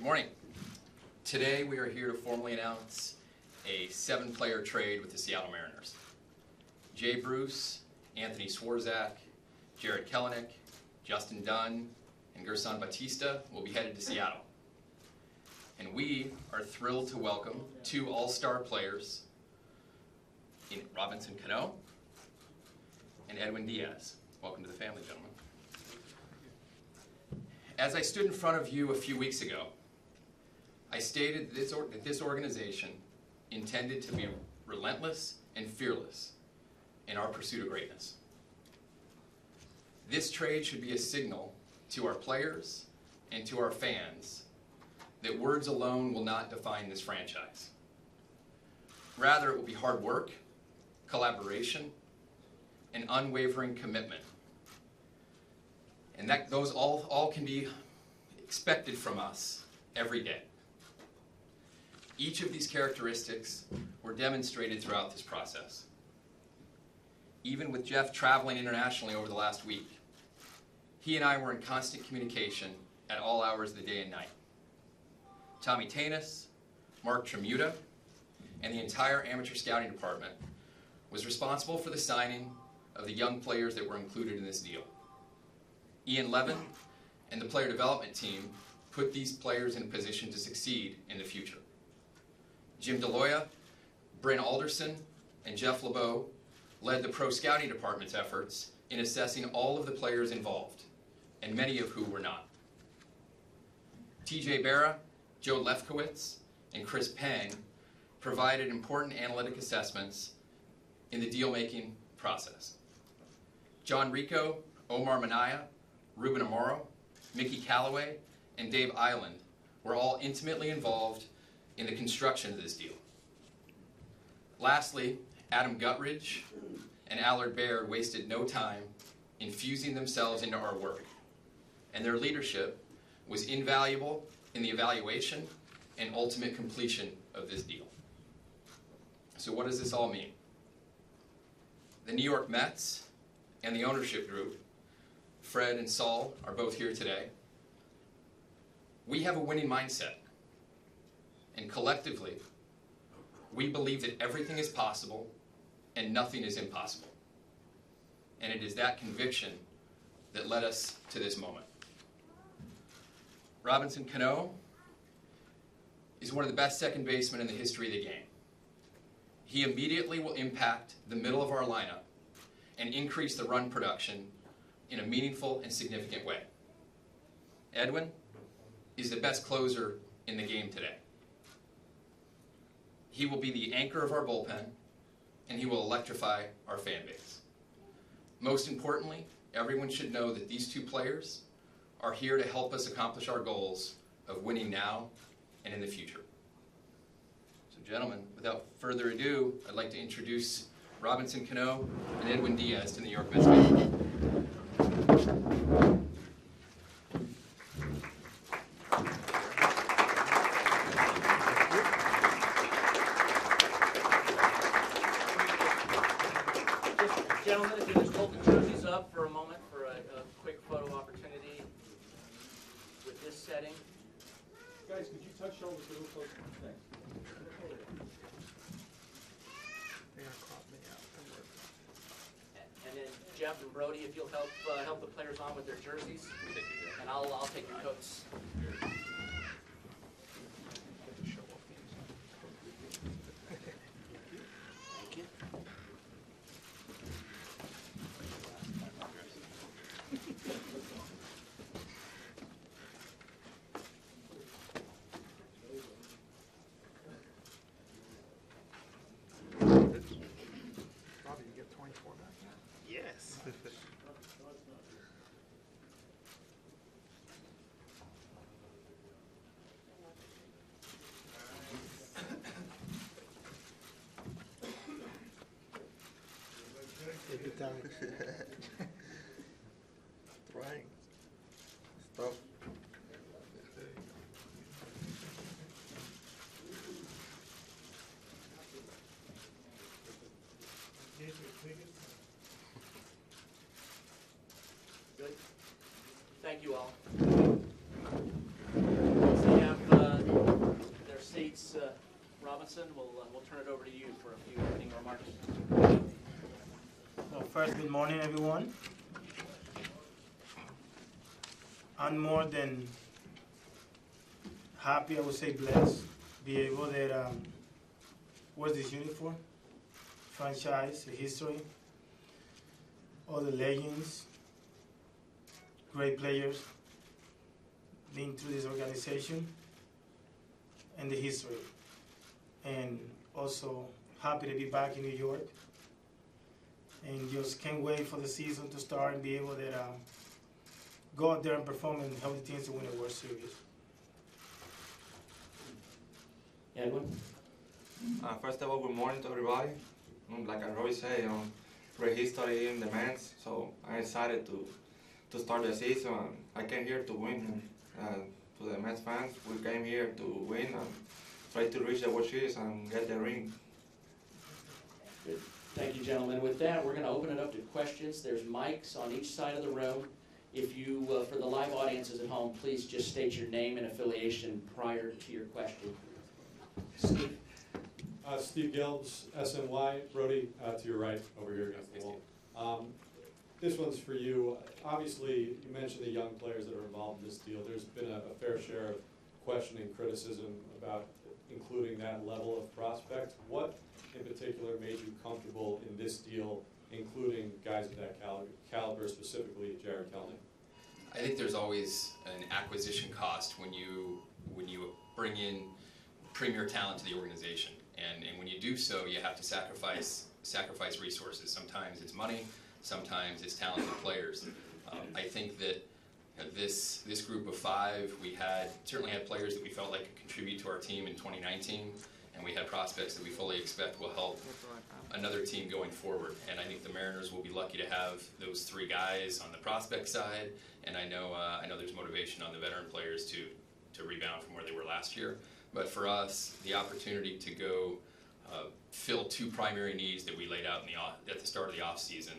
morning. Today we are here to formally announce a 7-player trade with the Seattle Mariners. Jay Bruce, Anthony Swarzak, Jared Kelenic, Justin Dunn, and Gerson Batista will be headed to Seattle. And we are thrilled to welcome 2 all-star players in Robinson Cano and Edwin Diaz. Welcome to the family, gentlemen. As I stood in front of you a few weeks ago, I stated that this organization intended to be relentless and fearless in our pursuit of greatness. This trade should be a signal to our players and to our fans that words alone will not define this franchise. Rather, it will be hard work, collaboration, and unwavering commitment. And that those all can be expected from us every day. Each of these characteristics were demonstrated throughout this process. Even with Jeff traveling internationally over the last week, he and I were in constant communication at all hours of the day and night. Tommy Tanis, Mark Tremuta, and the entire amateur scouting department was responsible for the signing of the young players that were included in this deal. Ian Levin and the player development team put these players in a position to succeed in the future. Jim DeLoya, Bryn Alderson, and Jeff LeBeau led the pro scouting department's efforts in assessing all of the players involved, and many of who were not. TJ Barra, Joe Lefkowitz, and Chris Pang provided important analytic assessments in the deal-making process. John Rico, Omar Minaya, Ruben Amaro, Mickey Callaway, and Dave Island were all intimately involved in the construction of this deal. Lastly, Adam Guttridge and Allard Baird wasted no time infusing themselves into our work, and their leadership was invaluable in the evaluation and ultimate completion of this deal. So what does this all mean? The New York Mets and the ownership group, Fred and Saul, are both here today. We have a winning mindset, and collectively, we believe that everything is possible and nothing is impossible. And it is that conviction that led us to this moment. Robinson Cano is one of the best second basemen in the history of the game. He immediately will impact the middle of our lineup and increase the run production in a meaningful and significant way. Edwin is the best closer in the game today. He will be the anchor of our bullpen, and he will electrify our fan base. Most importantly, everyone should know that these 2 players are here to help us accomplish our goals of winning now and in the future. So gentlemen, without further ado, I'd like to introduce Robinson Cano and Edwin Diaz to the New York Mets. Gentlemen, if you just hold the jerseys up for a moment for a quick photo opportunity with this setting. Guys, could you touch shoulders a little closer? Thanks. And then Jeff and Brodie, if you'll help the players on with their jerseys, and I'll take your coats. Yes. Every time. Trying. Stop. Good. Thank you all. So you have Robinson, we'll turn it over to you for a few opening remarks. So first, good morning, everyone. I'm more than happy, I would say blessed, be able that wear this uniform, franchise, the history, all the legends, great players, being through this organization, and the history. And also happy to be back in New York. And just can't wait for the season to start and be able to go out there and perform and help the teams to win a World Series. Edwin? First of all, good morning to everybody. Like I always say, great history in the men's, so I'm excited to start the season. I came here to win. To the Mets fans, we came here to win and try to reach the World Series and get the ring. Good. Thank you, gentlemen. With that, we're going to open it up to questions. There's mics on each side of the room. If you, for the live audiences at home, please just state your name and affiliation prior to your question. Steve? Steve Gelbs, SNY. Brodie, to your right, over here against the wall. This one's for you. Obviously, you mentioned the young players that are involved in this deal. There's been a fair share of questioning, criticism about including that level of prospect. What in particular made you comfortable in this deal, including guys of that caliber, specifically Jared Kelly? I think there's always an acquisition cost when you bring in premier talent to the organization, and when you do so, you have to sacrifice resources. Sometimes it's money, sometimes it's talented players. I think that this group of five, we certainly had players that we felt like could contribute to our team in 2019, and we had prospects that we fully expect will help another team going forward. And I think the Mariners will be lucky to have those three guys on the prospect side, and I know there's motivation on the veteran players to rebound from where they were last year. But for us, the opportunity to go fill two primary needs that we laid out at the start of the off season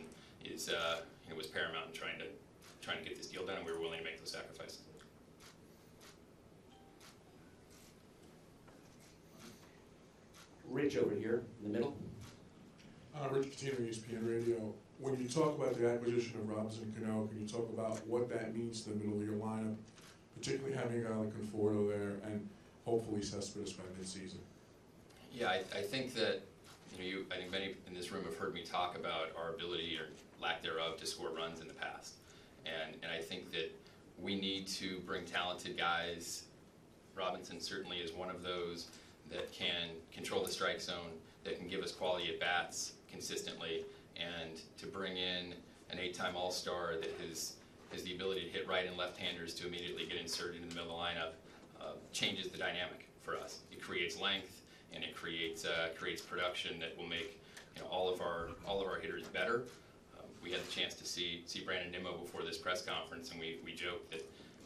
was paramount in trying to get this deal done, and we were willing to make those sacrifices. Rich over here in the middle. Rich Patino, ESPN Radio. When you talk about the acquisition of Robinson Cano, can you talk about what that means to the middle of your lineup, particularly having a guy like Conforto there and hopefully Cespedes by mid-season? Yeah, I think that I think many in this room have heard me talk about our ability or lack thereof to score runs in the past, and I think that we need to bring talented guys. Robinson certainly is one of those that can control the strike zone, that can give us quality at bats consistently, and to bring in an 8-time All-Star that has the ability to hit right and left-handers to immediately get inserted in the middle of the lineup changes the dynamic for us. It creates length, and it creates production that will make all of our hitters better. We had the chance to see Brandon Nimmo before this press conference, and we joked that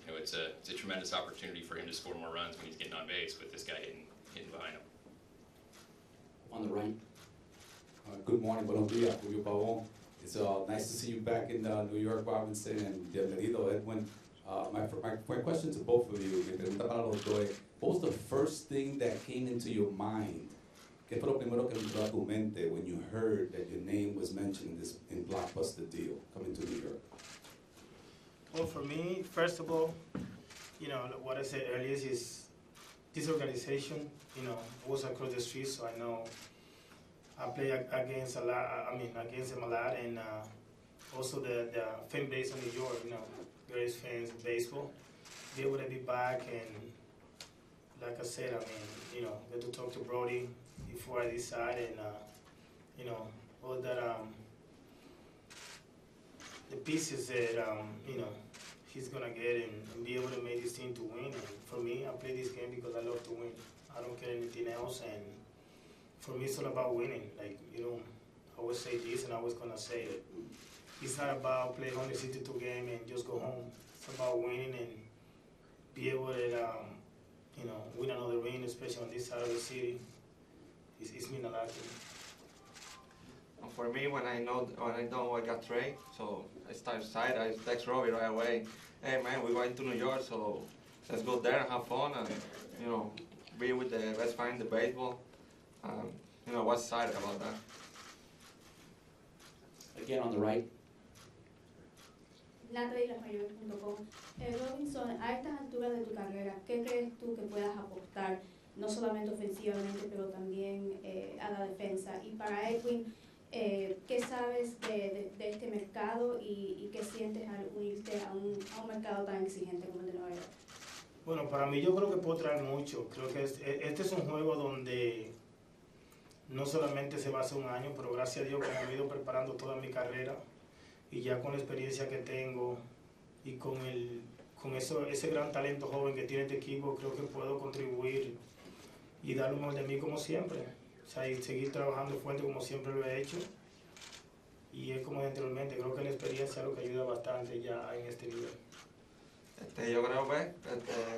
it's a tremendous opportunity for him to score more runs when he's getting on base with this guy hitting behind him. On the right. Good morning, buenos días, Julio Pavón. It's nice to see you back in New York, Robinson, and bienvenido, Edwin. My question to both of you, what was the first thing that came into your mind? ¿Qué fue lo primero que entró a tu mente when you heard that your name was mentioned in blockbuster deal coming to New York? Well, for me, first of all, what I said earlier is this organization, was across the street, so I know I play against them a lot, and also the fan base in New York, various fans of baseball. Be able to be back, and like I said, get to talk to Brodie before I decide, and all that the pieces that he's gonna get, and be able to make this team to win. And for me, I play this game because I love to win. I don't care anything else, and for me, it's all about winning. Like, I always say this, and I was gonna say it. It's not about playing 162 games and just go home. It's about winning and be able to, win another ring, especially on this side of the city. It's mean a lot to me. For me, when I know I got traded, so I start side. I text Robbie right away. Hey man, we're going to New York, so let's go there and have fun and be with the best fan in the baseball. we're excited about that. Again, on the right. LataIslasMayores.com. Robinson, a estas alturas de tu carrera, ¿qué crees tú que puedas aportar, no solamente ofensivamente, pero también a la defensa? Y para Edwin, ¿qué sabes de este mercado y qué sientes al unirte a un mercado tan exigente como el de Nueva York? Bueno, para mí yo creo que puedo traer mucho. Creo que este es un juego donde no solamente se va a hacer un año, pero gracias a Dios que me he ido preparando toda mi carrera y ya con la experiencia que tengo y con ese gran talento joven que tiene este equipo, creo que puedo contribuir y dar lo mejor de mí como siempre. O sea, y seguir trabajando fuerte como siempre lo he hecho. Y es como anteriormente, creo que la experiencia es lo que ayuda bastante ya en este nivel. Yo creo que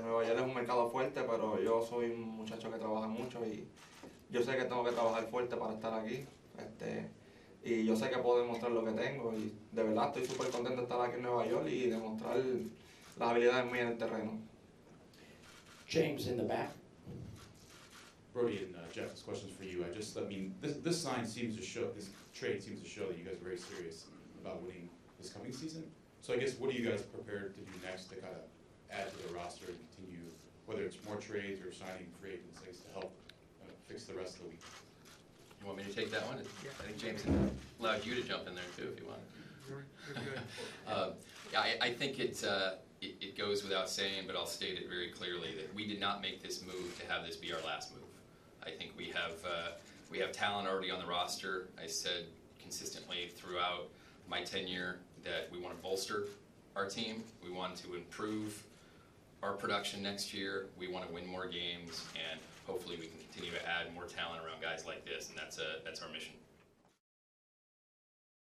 Nueva York es un mercado fuerte, pero yo soy un muchacho que trabaja mucho y yo sé que tengo que trabajar fuerte para estar aquí. Y yo sé que puedo demostrar lo que tengo y de verdad estoy súper contento de estar aquí en Nueva York y demostrar las habilidades mías en el terreno. James in the back. Brodie and Jeff, this question's for you. This sign seems to show, this trade seems to show that you guys are very serious about winning this coming season. So I guess, what are you guys prepared to do next to kind of add to the roster and continue, whether it's more trades or signing free agents to help fix the rest of the week? You want me to take that one? I think James allowed you to jump in there too if you want. I think it goes without saying, but I'll state it very clearly that we did not make this move to have this be our last move. I think we have talent already on the roster. I said consistently throughout my tenure that we want to bolster our team. We want to improve our production next year. We want to win more games, and hopefully we can continue to add more talent around guys like this, and that's our mission.